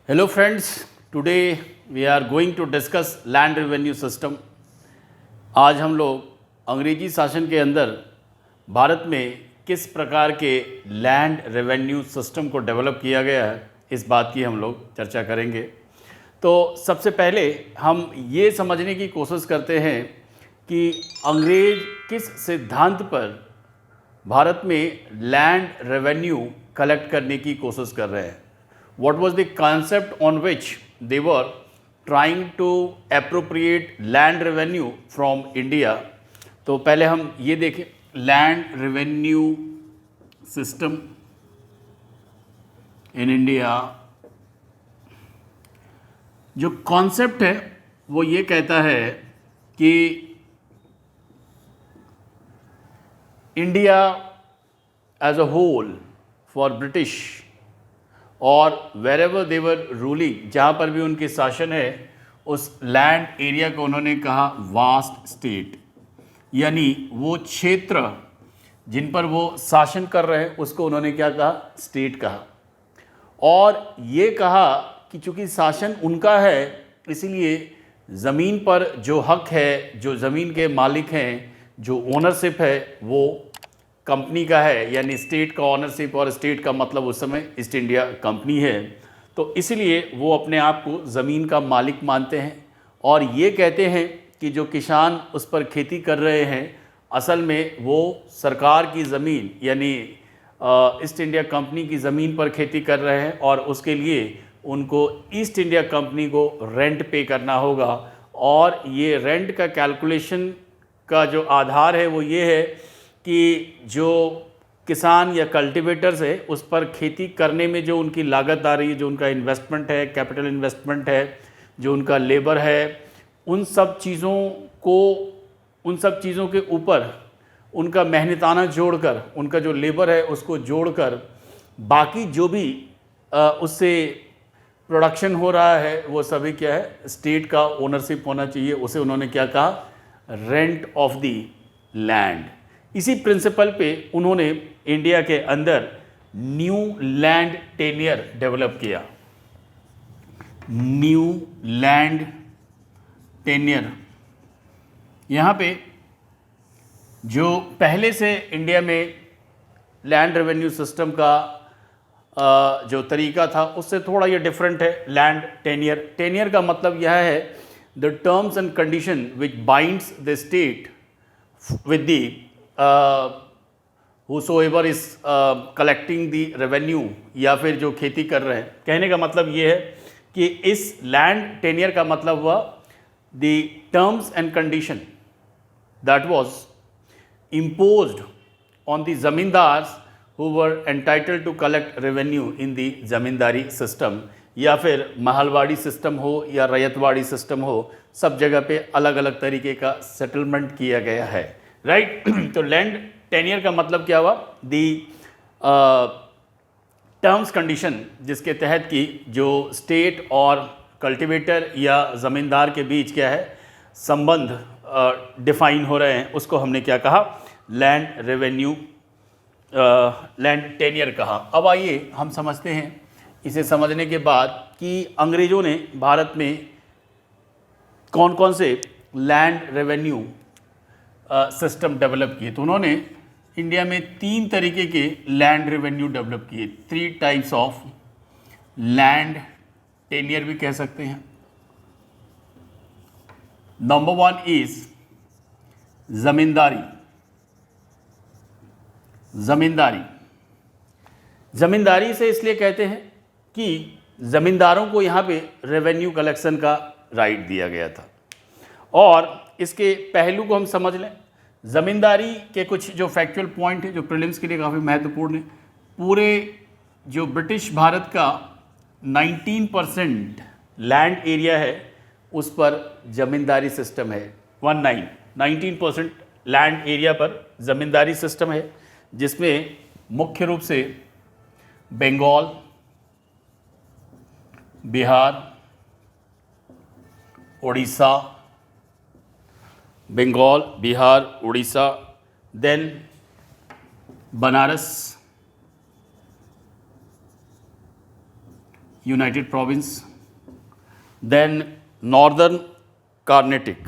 Hello friends, today we are going to discuss land revenue system. आज हम लोग अंग्रेजी शासन के अंदर भारत में किस प्रकार के लैंड रेवेन्यू सिस्टम को डेवलप किया गया है, इस बात की हम लोग चर्चा करेंगे। तो सबसे पहले हम ये समझने की कोशिश करते हैं कि अंग्रेज किस सिद्धांत पर भारत में लैंड रेवेन्यू कलेक्ट करने की कोशिश कर रहे हैं। What was the concept on which they were trying to appropriate land revenue from India? तो पहले हम ये देखें, land revenue system in India. जो कॉन्सेप्ट है वो ये कहता है कि India as a whole for British और वेर एवर देवर रूलिंग, जहाँ पर भी उनकी शासन है, उस लैंड एरिया को उन्होंने कहा वास्ट स्टेट, यानी वो क्षेत्र जिन पर वो शासन कर रहे हैं उसको उन्होंने क्या कहा, स्टेट कहा। और ये कहा कि चूँकि शासन उनका है इसीलिए ज़मीन पर जो हक है, जो ज़मीन के मालिक हैं, जो ओनरशिप है वो कंपनी का है, यानी स्टेट का ऑनरशिप। और स्टेट का मतलब उस समय ईस्ट इंडिया कंपनी है। तो इसलिए वो अपने आप को ज़मीन का मालिक मानते हैं और ये कहते हैं कि जो किसान उस पर खेती कर रहे हैं असल में वो सरकार की ज़मीन यानी ईस्ट इंडिया कंपनी की ज़मीन पर खेती कर रहे हैं और उसके लिए उनको ईस्ट इंडिया कंपनी को रेंट पे करना होगा। और ये रेंट का कैलकुलेशन का जो आधार है वो ये है कि जो किसान या कल्टीवेटर्स है उस पर खेती करने में जो उनकी लागत आ रही है, जो उनका इन्वेस्टमेंट है, कैपिटल इन्वेस्टमेंट है, जो उनका लेबर है, उन सब चीज़ों के ऊपर उनका मेहनताना जोड़कर, उनका जो लेबर है उसको जोड़कर बाकी जो भी उससे प्रोडक्शन हो रहा है वो सभी क्या है, स्टेट का ओनरशिप होना चाहिए। उसे उन्होंने क्या कहा, रेंट ऑफ द लैंड। इसी प्रिंसिपल पे उन्होंने इंडिया के अंदर न्यू लैंड टेनियर डेवलप किया। न्यू लैंड टेनियर, यहाँ पे जो पहले से इंडिया में लैंड रेवेन्यू सिस्टम का जो तरीका था उससे थोड़ा ये डिफरेंट है। लैंड टेनियर, टेनियर का मतलब यह है the terms and condition which binds the state with the whosoever is collecting the revenue, या फिर जो खेती कर रहे हैं। कहने का मतलब ये है कि इस लैंड टेनियर का मतलब हुआ the terms and condition that was imposed on the zamindars who were entitled to collect revenue in the zamindari system, या फिर महलवाड़ी सिस्टम हो या रैयतवाड़ी सिस्टम हो, सब जगह पे अलग अलग तरीके का सेटलमेंट किया गया है, राइट। तो लैंड टेनियर का मतलब क्या हुआ, दी टर्म्स कंडीशन जिसके तहत कि जो स्टेट और कल्टीवेटर या ज़मींदार के बीच क्या है, संबंध डिफाइन हो रहे हैं, उसको हमने क्या कहा, लैंड रेवेन्यू लैंड टेनियर कहा। अब आइए हम समझते हैं इसे समझने के बाद कि अंग्रेज़ों ने भारत में कौन कौन से लैंड रेवेन्यू सिस्टम डेवलप किए। तो उन्होंने इंडिया में 3 तरीके के लैंड रेवेन्यू डेवलप किए। 3 टाइप्स ऑफ लैंड टेनियर भी कह सकते हैं। Number 1 is ज़मींदारी। ज़मींदारी, ज़मींदारी से इसलिए कहते हैं कि ज़मींदारों को यहाँ पे रेवेन्यू कलेक्शन का राइट दिया गया था। और इसके पहलू को हम समझ लें। ज़मींदारी के कुछ जो फैक्चुअल पॉइंट है जो प्रीलिम्स के लिए काफ़ी महत्वपूर्ण है। पूरे जो ब्रिटिश भारत का 19% लैंड एरिया है उस पर ज़मींदारी सिस्टम है। 19% लैंड एरिया पर ज़मींदारी सिस्टम है, जिसमें मुख्य रूप से Bengal, Bihar, Orissa, Bengal, Bihar, Orissa, then Banaras, united province, then northern Carnatic,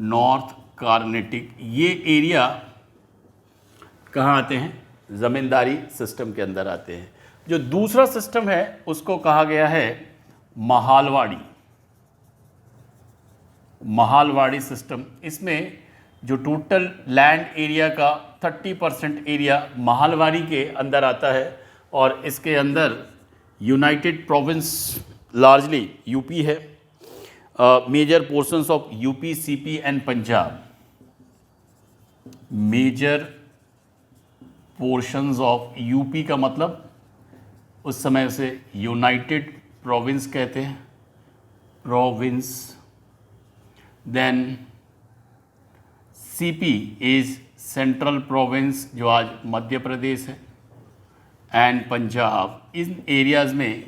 north Carnatic, ये एरिया कहाँ आते हैं? ज़मींदारी सिस्टम के अंदर आते हैं। जो दूसरा सिस्टम है उसको कहा गया है महालवाड़ी, महालवाड़ी सिस्टम। इसमें जो टोटल लैंड एरिया का 30% एरिया महालवाड़ी के अंदर आता है और इसके अंदर यूनाइटेड प्रोविंस लार्जली यूपी है, major portions of UP, CP and Punjab, major portions of UP का मतलब उस समय उसे यूनाइटेड प्रोविंस कहते हैं, province. Then CP is central province जो आज मध्य प्रदेश है, एंड पंजाब। इन एरियाज़ में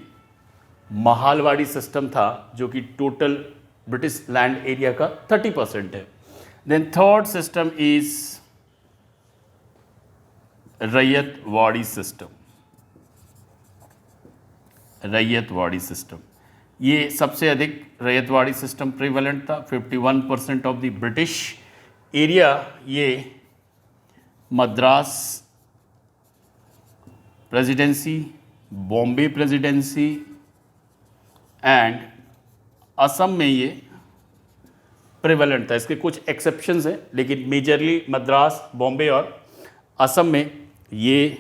महालवाड़ी सिस्टम था जो कि टोटल ब्रिटिश लैंड एरिया का 30% है। Then third system is ryotwari system, ryotwari system. ये सबसे अधिक रैयतवाड़ी सिस्टम प्रिवेलेंट था। 51% ऑफ द ब्रिटिश एरिया ये Madras presidency, Bombay presidency and Assam में ये प्रिवेलेंट था। इसके कुछ एक्सेप्शंस हैं लेकिन मेजरली मद्रास, बॉम्बे और असम में ये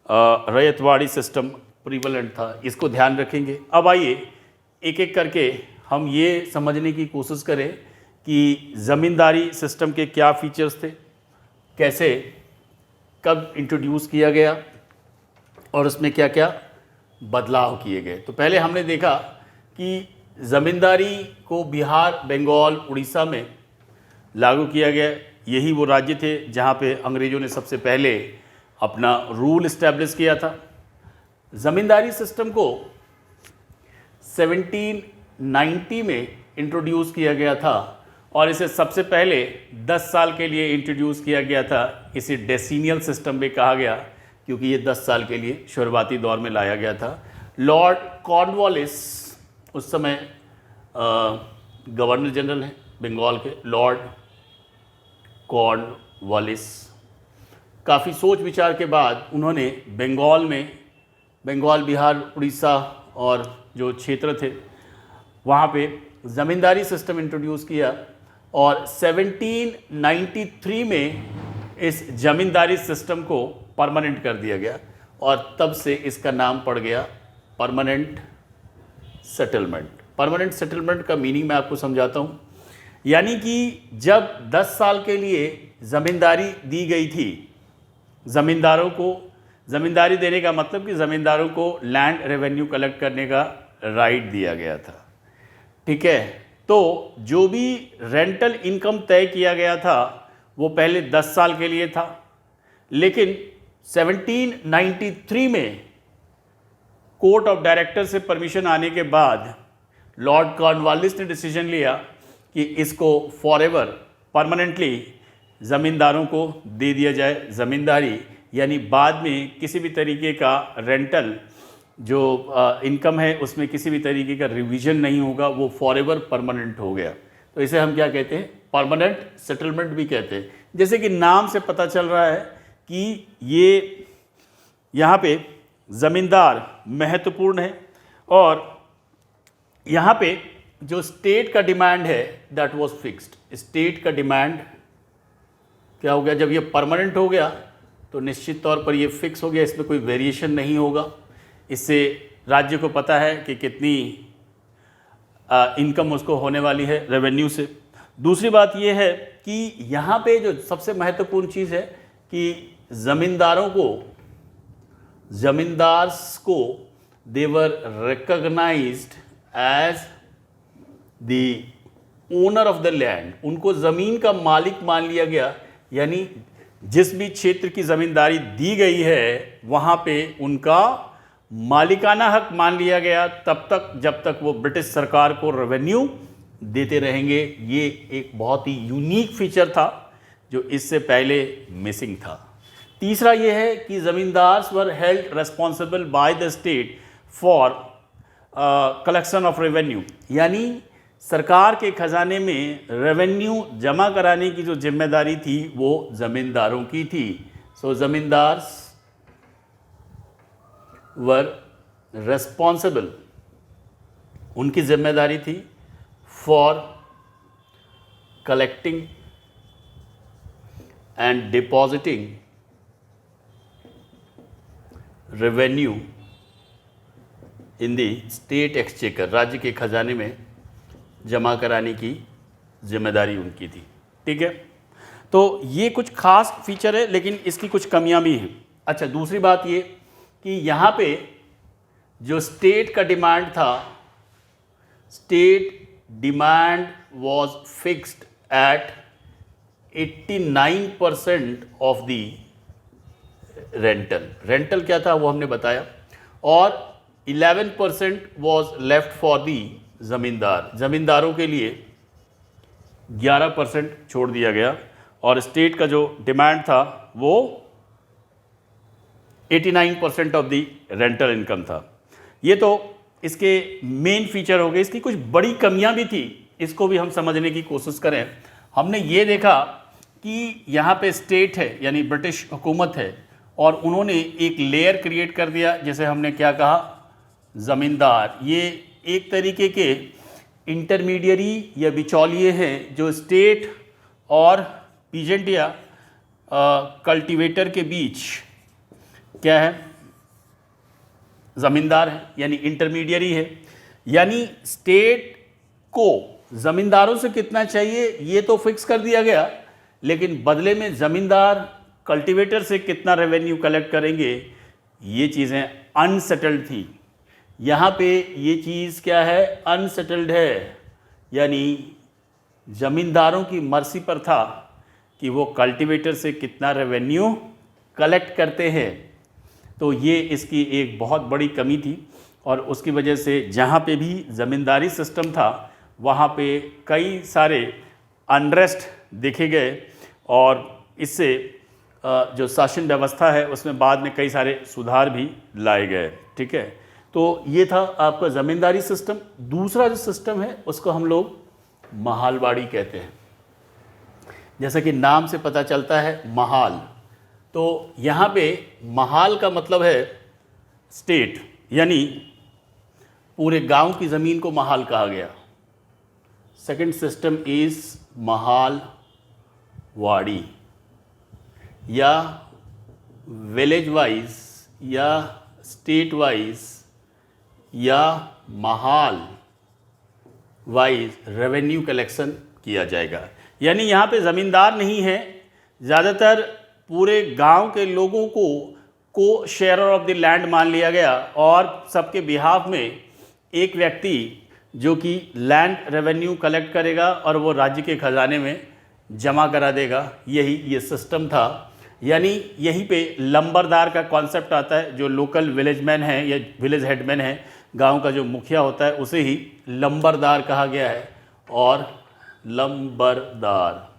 रैयतवाड़ी सिस्टम प्रिवेलेंट था। इसको ध्यान रखेंगे। अब आइए एक एक करके हम ये समझने की कोशिश करें कि ज़मींदारी सिस्टम के क्या फीचर्स थे, कैसे कब इंट्रोड्यूस किया गया और उसमें क्या क्या बदलाव किए गए। तो पहले हमने देखा कि ज़मींदारी को बिहार, बंगाल, उड़ीसा में लागू किया गया। यही वो राज्य थे जहाँ पे अंग्रेज़ों ने सबसे पहले अपना रूल इस्टेब्लिश किया था। ज़मींदारी सिस्टम को 1790 में इंट्रोड्यूस किया गया था और इसे सबसे पहले 10 साल के लिए इंट्रोड्यूस किया गया था। इसे डेसीनियल सिस्टम भी कहा गया क्योंकि ये 10 साल के लिए शुरुआती दौर में लाया गया था। लॉर्ड कॉर्नवालिस उस समय गवर्नर जनरल हैं बंगाल के, लॉर्ड कॉर्नवालिस। काफ़ी सोच विचार के बाद उन्होंने बंगाल में, बंगाल, बिहार, उड़ीसा और जो क्षेत्र थे वहाँ पे ज़मींदारी सिस्टम इंट्रोड्यूस किया और 1793 में इस ज़मींदारी सिस्टम को परमानेंट कर दिया गया और तब से इसका नाम पड़ गया परमानेंट सेटलमेंट। परमानेंट सेटलमेंट का मीनिंग मैं आपको समझाता हूँ। यानी कि जब 10 साल के लिए ज़मींदारी दी गई थी, ज़मींदारों को ज़मींदारी देने का मतलब कि ज़मींदारों को लैंड रेवेन्यू कलेक्ट करने का राइट दिया गया था। ठीक है, तो जो भी रेंटल इनकम तय किया गया था वो पहले 10 साल के लिए था, लेकिन 1793 में कोर्ट ऑफ डायरेक्टर से परमिशन आने के बाद लॉर्ड कॉर्नवालिस ने डिसीजन लिया कि इसको फॉरएवर परमानेंटली ज़मींदारों को दे दिया जाए ज़मींदारी, यानी बाद में किसी भी तरीके का रेंटल जो इनकम है उसमें किसी भी तरीके का रिवीजन नहीं होगा, वो फॉरएवर परमानेंट हो गया। तो इसे हम क्या कहते हैं? परमानेंट सेटलमेंट भी कहते हैं। जैसे कि नाम से पता चल रहा है कि ये यहाँ पे ज़मींदार महत्वपूर्ण है और यहाँ पे जो स्टेट का डिमांड है दैट वाज फिक्स्ड। स्टेट का डिमांड क्या हो गया? जब ये परमानेंट हो गया तो निश्चित तौर पर ये फिक्स हो गया, इसमें कोई वेरिएशन नहीं होगा। इससे राज्य को पता है कि कितनी इनकम उसको होने वाली है रेवेन्यू से। दूसरी बात ये है कि यहाँ पे जो सबसे महत्वपूर्ण चीज़ है कि ज़मींदार्स को they were recognised as the owner of the land. उनको ज़मीन का मालिक मान लिया गया, यानी जिस भी क्षेत्र की ज़मींदारी दी गई है वहाँ पे उनका मालिकाना हक मान लिया गया तब तक जब तक वो ब्रिटिश सरकार को रेवेन्यू देते रहेंगे। ये एक बहुत ही यूनिक फीचर था जो इससे पहले मिसिंग था। तीसरा ये है कि zamindars were held responsible by the state for collection of revenue, यानी सरकार के खजाने में रेवेन्यू जमा कराने की जो जिम्मेदारी थी वो जमींदारों की थी। सो जमींदार्स वर रेस्पॉन्सिबल, उनकी जिम्मेदारी थी for collecting and depositing revenue in the state exchequer, राज्य के खजाने में जमा कराने की जिम्मेदारी उनकी थी। ठीक है, तो ये कुछ खास फीचर है, लेकिन इसकी कुछ कमियां भी हैं। अच्छा, दूसरी बात ये कि यहाँ पे जो स्टेट का डिमांड था, state demand was fixed at 89% of the rental. Rental क्या था वो हमने बताया, और 11% वॉज लेफ्ट फॉर दी ज़मींदार, ज़मींदारों के लिए 11% छोड़ दिया गया, और स्टेट का जो डिमांड था वो 89% ऑफ दी रेंटल इनकम था। ये तो इसके मेन फीचर हो गए। इसकी कुछ बड़ी कमियां भी थी, इसको भी हम समझने की कोशिश करें। हमने ये देखा कि यहाँ पे स्टेट है यानी ब्रिटिश हुकूमत है, और उन्होंने एक लेयर क्रिएट कर दिया, जैसे हमने क्या कहा, ज़मींदार। ये एक तरीके के इंटरमीडियरी या बिचौलिए हैं जो स्टेट और पीजेंट या कल्टीवेटर के बीच क्या है, ज़मींदार है, यानी इंटरमीडियरी है। यानी स्टेट को ज़मींदारों से कितना चाहिए ये तो फिक्स कर दिया गया, लेकिन बदले में ज़मींदार कल्टीवेटर से कितना रेवेन्यू कलेक्ट करेंगे, ये चीज़ें अनसेटल्ड थी। यहाँ पे ये चीज़ क्या है, अनसेटल्ड है, यानी ज़मींदारों की मर्जी पर था कि वो कल्टीवेटर से कितना रेवेन्यू कलेक्ट करते हैं। तो ये इसकी एक बहुत बड़ी कमी थी, और उसकी वजह से जहाँ पे भी ज़मींदारी सिस्टम था वहाँ पे कई सारे अनरेस्ट देखे गए, और इससे जो शासन व्यवस्था है उसमें बाद में कई सारे सुधार भी लाए गए। ठीक है, तो ये था आपका ज़मींदारी सिस्टम। दूसरा जो सिस्टम है उसको हम लोग महालवाड़ी कहते हैं। जैसा कि नाम से पता चलता है महाल, तो यहाँ पे महाल का मतलब है स्टेट, यानी पूरे गांव की ज़मीन को महाल कहा गया। सेकंड सिस्टम इज़ महाल वाड़ी, या विलेज वाइज या स्टेट वाइज या महाल वाइज रेवेन्यू कलेक्शन किया जाएगा। यानी यहाँ पे ज़मींदार नहीं है, ज़्यादातर पूरे गांव के लोगों को शेयरर ऑफ द लैंड मान लिया गया, और सबके बिहाफ में एक व्यक्ति जो कि लैंड रेवेन्यू कलेक्ट करेगा और वो राज्य के खजाने में जमा करा देगा। यही ये सिस्टम था। यानी यहीं पे लंबरदार का कॉन्सेप्ट आता है, जो लोकल विलेजमैन है या विलेज हेडमैन है, गांव का जो मुखिया होता है उसे ही लंबरदार कहा गया है। और लंबरदार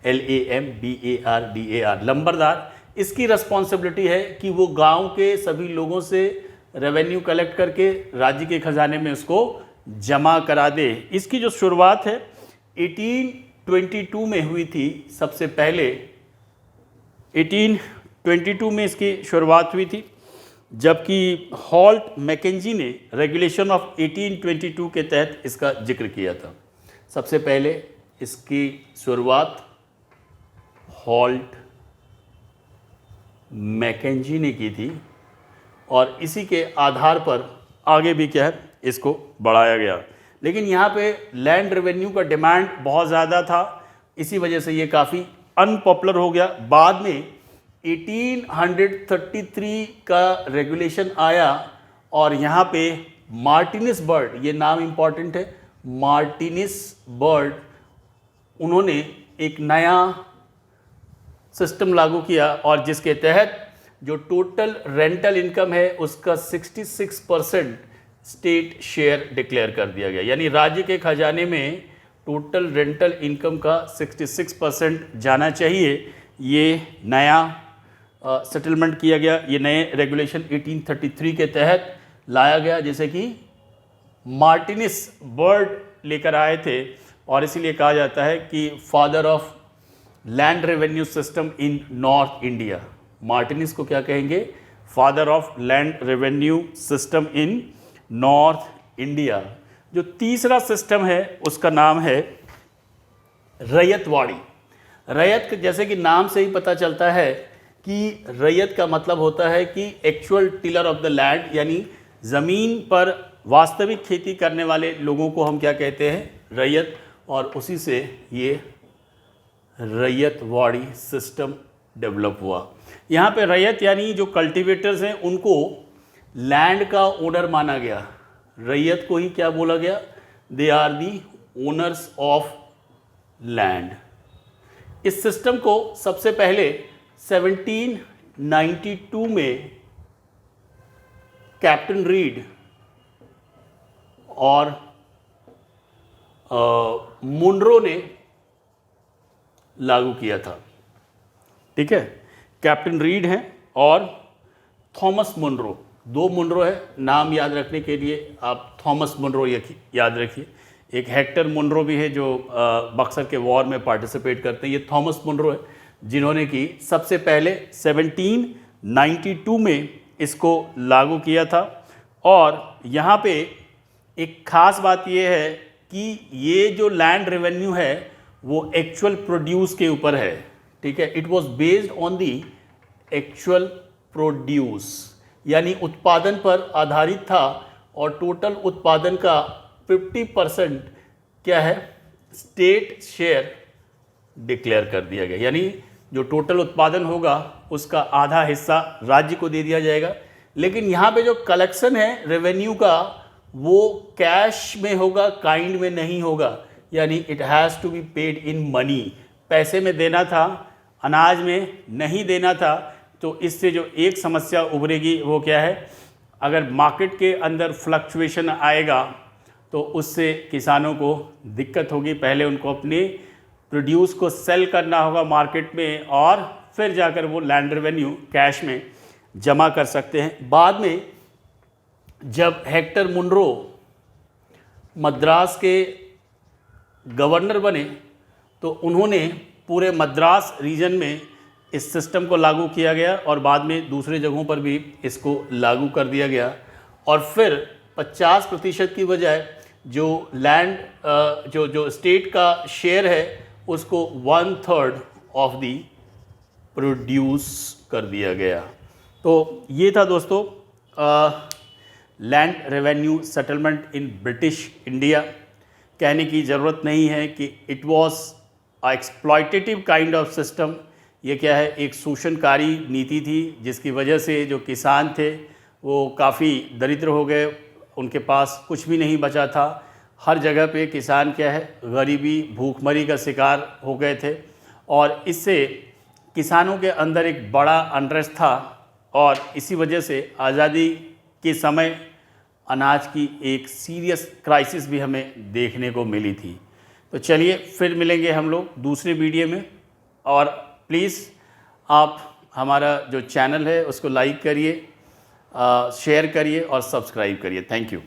LAMBARDAR, लंबरदार, इसकी रिस्पॉन्सिबिलिटी है कि वो गांव के सभी लोगों से रेवेन्यू कलेक्ट करके राज्य के खजाने में उसको जमा करा दे। इसकी जो शुरुआत है 1822 में हुई थी। सबसे पहले 1822 में इसकी शुरुआत हुई थी, जबकि हॉल्ट मैकेंजी ने रेगुलेशन ऑफ 1822 के तहत इसका जिक्र किया था। सबसे पहले इसकी शुरुआत हॉल्ट मैकेंजी ने की थी, और इसी के आधार पर आगे भी क्या है, इसको बढ़ाया गया। लेकिन यहाँ पे लैंड रेवेन्यू का डिमांड बहुत ज़्यादा था, इसी वजह से ये काफ़ी अनपॉपुलर हो गया। बाद में 1833 का रेगुलेशन आया, और यहाँ पे मार्टिनिस बर्ड, ये नाम इम्पॉर्टेंट है, मार्टिनिस बर्ड, उन्होंने एक नया सिस्टम लागू किया, और जिसके तहत जो टोटल रेंटल इनकम है उसका 66% स्टेट शेयर डिक्लेयर कर दिया गया। यानी राज्य के खजाने में टोटल रेंटल इनकम का 66% जाना चाहिए। ये नया सेटलमेंट किया गया, ये नए रेगुलेशन 1833 के तहत लाया गया, जैसे कि मार्टिनिस बर्ड लेकर आए थे, और इसीलिए कहा जाता है कि father of land revenue system in north India. Martinis को क्या कहेंगे? Father of land revenue system in north India. जो तीसरा सिस्टम है उसका नाम है रैयतवाड़ी। रैयत, जैसे कि नाम से ही पता चलता है कि रैयत का मतलब होता है कि actual tiller of the land, यानी ज़मीन पर वास्तविक खेती करने वाले लोगों को हम क्या कहते हैं? रैयत। और उसी से ये रैयतवाड़ी सिस्टम डेवलप हुआ। यहाँ पे रैयत यानी जो कल्टीवेटर्स हैं उनको लैंड का ओनर माना गया। रैयत को ही क्या बोला गया? They are the owners of land. इस सिस्टम को सबसे पहले 1792 में कैप्टन रीड और मुनरो ने लागू किया था। ठीक है, कैप्टन रीड हैं और थॉमस मुनरो, दो मुनरो है, नाम याद रखने के लिए आप थॉमस मुनरो याद रखिए। एक हेक्टर मुनरो भी है जो बक्सर के वॉर में पार्टिसिपेट करते हैं। ये थॉमस मुनरो है जिन्होंने कि सबसे पहले 1792 में इसको लागू किया था। और यहाँ पे एक ख़ास बात ये है कि ये जो लैंड रेवेन्यू है वो एक्चुअल प्रोड्यूस के ऊपर है। ठीक है, it was based on the actual produce, यानी उत्पादन पर आधारित था। और टोटल उत्पादन का 50% क्या है? स्टेट शेयर डिक्लेयर कर दिया गया, यानी जो टोटल उत्पादन होगा उसका आधा हिस्सा राज्य को दे दिया जाएगा। लेकिन यहाँ पे जो कलेक्शन है रेवेन्यू का वो कैश में होगा, काइंड में नहीं होगा, यानी it has to be paid in money. पैसे में देना था, अनाज में नहीं देना था। तो इससे जो एक समस्या उभरेगी वो क्या है? अगर मार्केट के अंदर फ्लक्चुएशन आएगा तो उससे किसानों को दिक्कत होगी। पहले उनको अपने प्रोड्यूस को सेल करना होगा मार्केट में और फिर जाकर वो लैंड रेवेन्यू कैश में जमा कर सकते हैं। बाद में जब हेक्टर मुनरो मद्रास के गवर्नर बने तो उन्होंने पूरे मद्रास रीजन में इस सिस्टम को लागू किया गया और बाद में दूसरे जगहों पर भी इसको लागू कर दिया गया। और फिर 50% की बजाय जो लैंड जो स्टेट का शेयर है उसको 1/3 ऑफ दी प्रोड्यूस कर दिया गया। तो ये था दोस्तों land revenue settlement in British India. कहने की ज़रूरत नहीं है कि it was a exploitative kind of system. ये क्या है? एक शोषणकारी नीति थी जिसकी वजह से जो किसान थे वो काफ़ी दरिद्र हो गए, उनके पास कुछ भी नहीं बचा था। हर जगह पे किसान क्या है? गरीबी, भूखमरी का शिकार हो गए थे। और इससे किसानों के अंदर एक बड़ा अनरेस्ट था और इसी वजह से आज़ादी के समय अनाज की एक सीरियस क्राइसिस भी हमें देखने को मिली थी। तो चलिए फिर मिलेंगे हम लोग दूसरे वीडियो में। और प्लीज़ आप हमारा जो चैनल है उसको लाइक करिए, शेयर करिए और सब्सक्राइब करिए। Thank you.